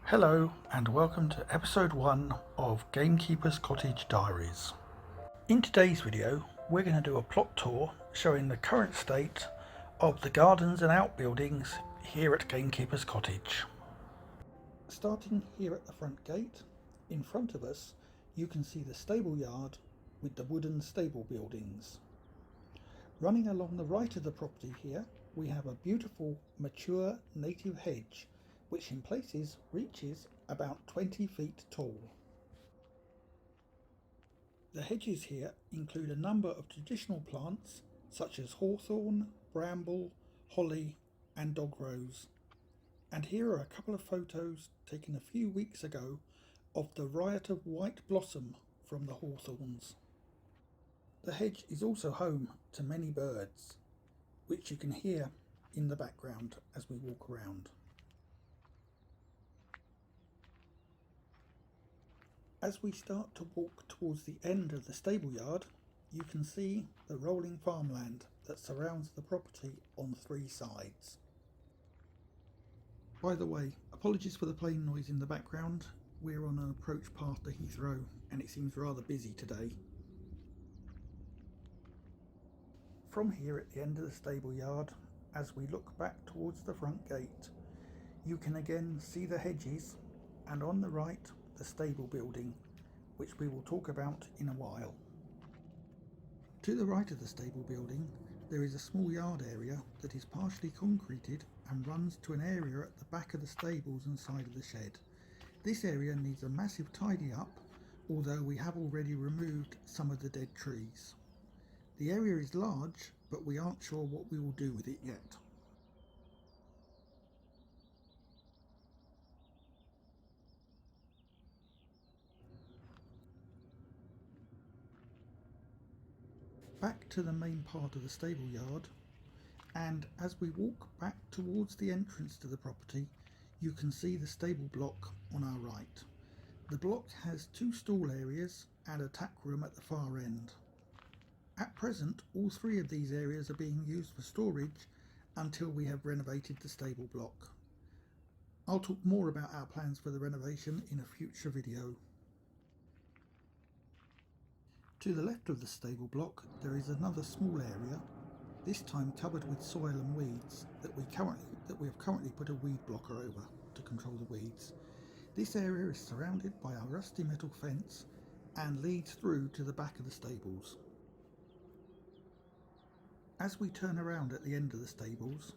Hello and welcome to episode 1 of Gamekeeper's Cottage Diaries. In today's video we're going to do a plot tour showing the current state of the gardens and outbuildings here at Gamekeeper's Cottage. Starting here at the front gate, in front of us you can see the stable yard with the wooden stable buildings. Running along the right of the property here we have a beautiful mature native hedge which in places reaches about 20 feet tall. The hedges here include a number of traditional plants such as hawthorn, bramble, holly and dog rose. And here are a couple of photos taken a few weeks ago of the riot of white blossom from the hawthorns. The hedge is also home to many birds, which you can hear in the background as we walk around. As we start to walk towards the end of the stable yard, you can see the rolling farmland that surrounds the property on 3 sides. By the way, apologies for the plane noise in the background. We're on an approach path to Heathrow and it seems rather busy today. From here at the end of the stable yard, as we look back towards the front gate, you can again see the hedges and on the right the stable building, which we will talk about in a while. To the right of the stable building there is a small yard area that is partially concreted and runs to an area at the back of the stables and side of the shed. This area needs a massive tidy up, although we have already removed some of the dead trees. The area is large, but we aren't sure what we will do with it yet. Back to the main part of the stable yard, and as we walk back towards the entrance to the property you can see the stable block on our right. The block has 2 stall areas and a tack room at the far end. At present all 3 of these areas are being used for storage until we have renovated the stable block. I'll talk more about our plans for the renovation in a future video. To the left of the stable block there is another small area, this time covered with soil and weeds that we have currently put a weed blocker over to control the weeds. This area is surrounded by a rusty metal fence and leads through to the back of the stables. As we turn around at the end of the stables,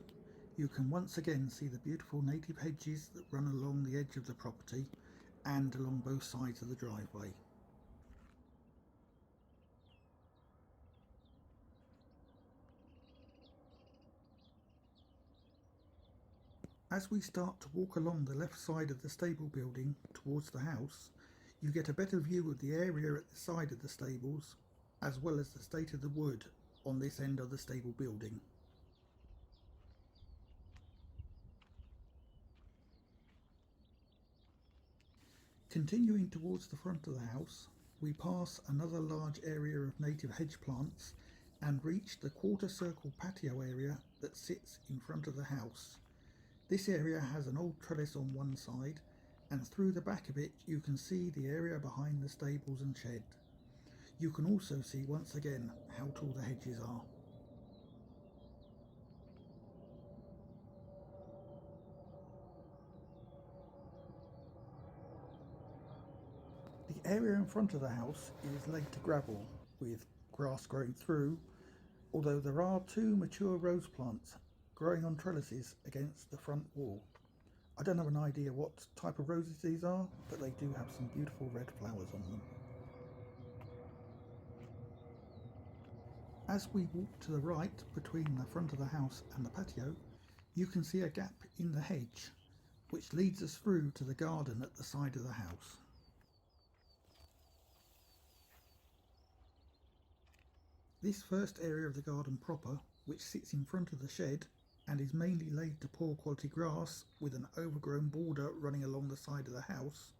you can once again see the beautiful native hedges that run along the edge of the property and along both sides of the driveway. As we start to walk along the left side of the stable building towards the house, you get a better view of the area at the side of the stables, as well as the state of the wood on this end of the stable building. Continuing towards the front of the house, we pass another large area of native hedge plants and reach the quarter circle patio area that sits in front of the house. This area has an old trellis on one side, and through the back of it you can see the area behind the stables and shed. You can also see once again how tall the hedges are. The area in front of the house is laid to gravel with grass growing through, although there are 2 mature rose plants growing on trellises against the front wall. I don't have an idea what type of roses these are, but they do have some beautiful red flowers on them. As we walk to the right between the front of the house and the patio, you can see a gap in the hedge which leads us through to the garden at the side of the house. This first area of the garden proper, which sits in front of the shed and is mainly laid to poor quality grass with an overgrown border running along the side of the house,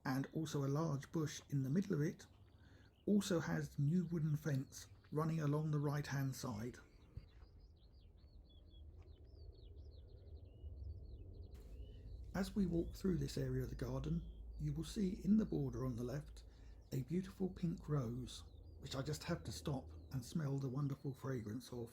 and also a large bush in the middle of it, also has the new wooden fence running along the right hand side. As we walk through this area of the garden, you will see in the border on the left a beautiful pink rose, which I just have to stop and smell the wonderful fragrance of.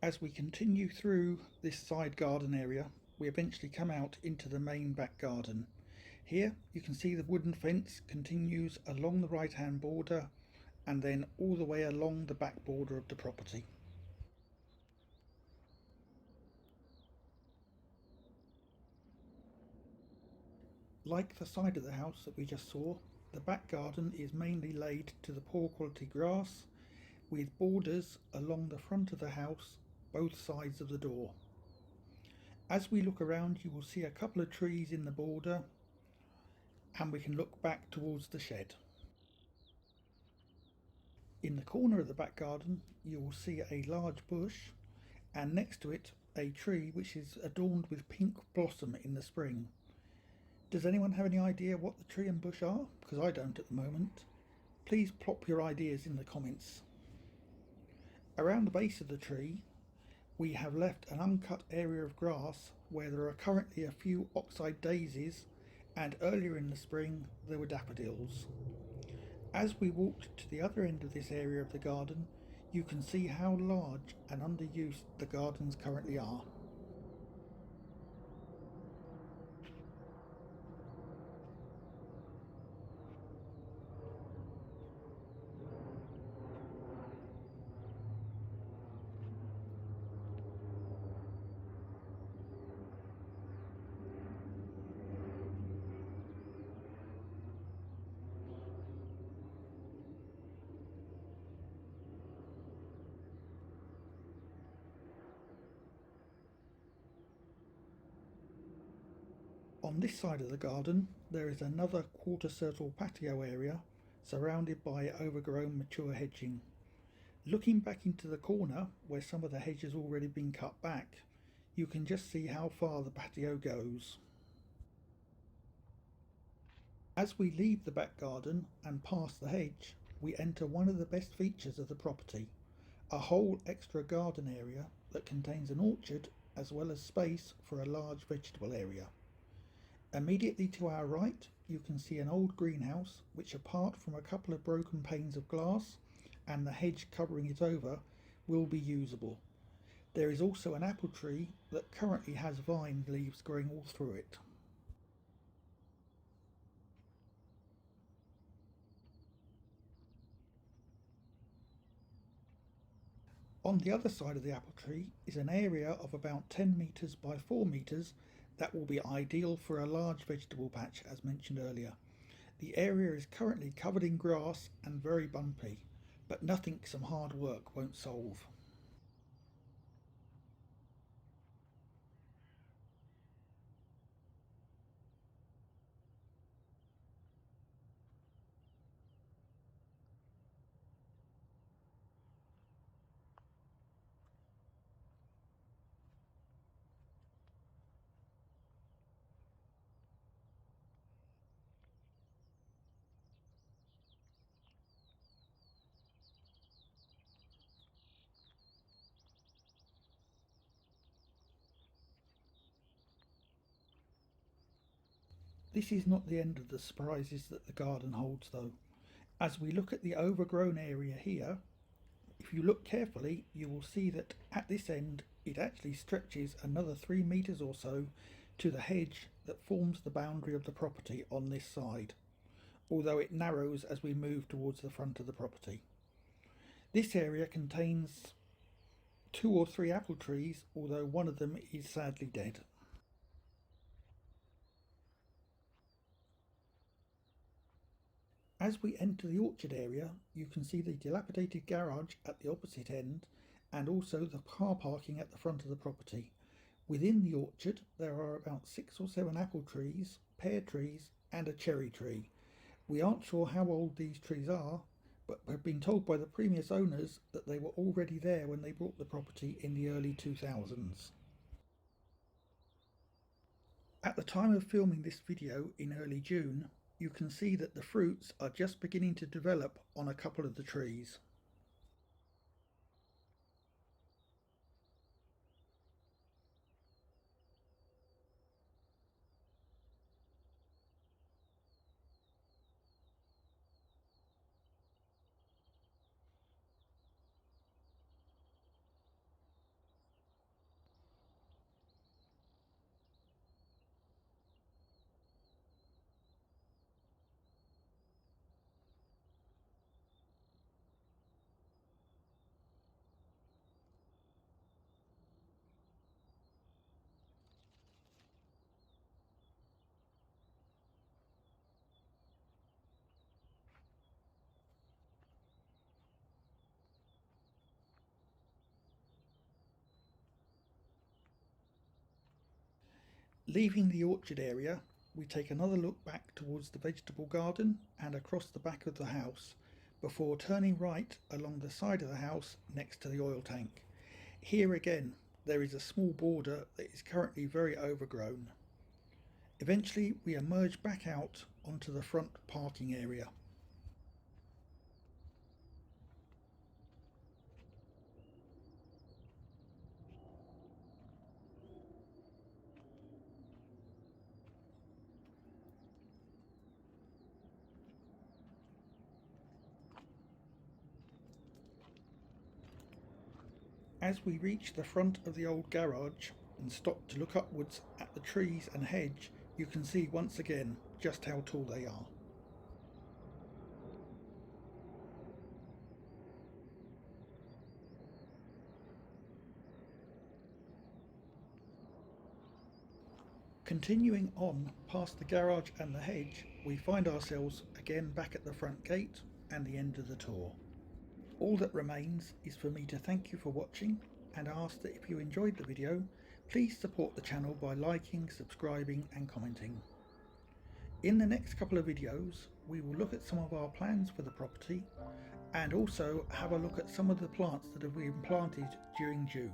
As we continue through this side garden area, we eventually come out into the main back garden. Here you can see the wooden fence continues along the right hand border and then all the way along the back border of the property. Like the side of the house that we just saw, the back garden is mainly laid to the poor quality grass with borders along the front of the house, both sides of the door. As we look around, you will see a couple of trees in the border and we can look back towards the shed. In the corner of the back garden, you will see a large bush and next to it a tree which is adorned with pink blossom in the spring. Does anyone have any idea what the tree and bush are? Because I don't at the moment. Please plop your ideas in the comments. Around the base of the tree, we have left an uncut area of grass where there are currently a few oxeye daisies and earlier in the spring there were daffodils. As we walked to the other end of this area of the garden, you can see how large and underused the gardens currently are. On this side of the garden, there is another quarter circle patio area surrounded by overgrown mature hedging. Looking back into the corner where some of the hedge has already been cut back, you can just see how far the patio goes. As we leave the back garden and pass the hedge, we enter one of the best features of the property, a whole extra garden area that contains an orchard as well as space for a large vegetable area. Immediately to our right, you can see an old greenhouse which, apart from a couple of broken panes of glass and the hedge covering it over, will be usable. There is also an apple tree that currently has vine leaves growing all through it. On the other side of the apple tree is an area of about 10 metres by 4 metres that will be ideal for a large vegetable patch, as mentioned earlier. The area is currently covered in grass and very bumpy, but nothing some hard work won't solve. This is not the end of the surprises that the garden holds though. As we look at the overgrown area here, if you look carefully, you will see that at this end it actually stretches another 3 metres or so to the hedge that forms the boundary of the property on this side, although it narrows as we move towards the front of the property. This area contains 2 or 3 apple trees, although one of them is sadly dead. As we enter the orchard area, you can see the dilapidated garage at the opposite end and also the car parking at the front of the property. Within the orchard, there are about 6 or 7 apple trees, pear trees, and a cherry tree. We aren't sure how old these trees are, but we've been told by the previous owners that they were already there when they bought the property in the early 2000s. At the time of filming this video in early June, You can see that the fruits are just beginning to develop on a couple of the trees. Leaving the orchard area, we take another look back towards the vegetable garden and across the back of the house before turning right along the side of the house next to the oil tank. Here again, there is a small border that is currently very overgrown. Eventually, we emerge back out onto the front parking area. As we reach the front of the old garage and stop to look upwards at the trees and hedge, you can see once again just how tall they are. Continuing on past the garage and the hedge, we find ourselves again back at the front gate and the end of the tour. All that remains is for me to thank you for watching and ask that if you enjoyed the video, please support the channel by liking, subscribing and commenting. In the next couple of videos, we will look at some of our plans for the property and also have a look at some of the plants that have been planted during June.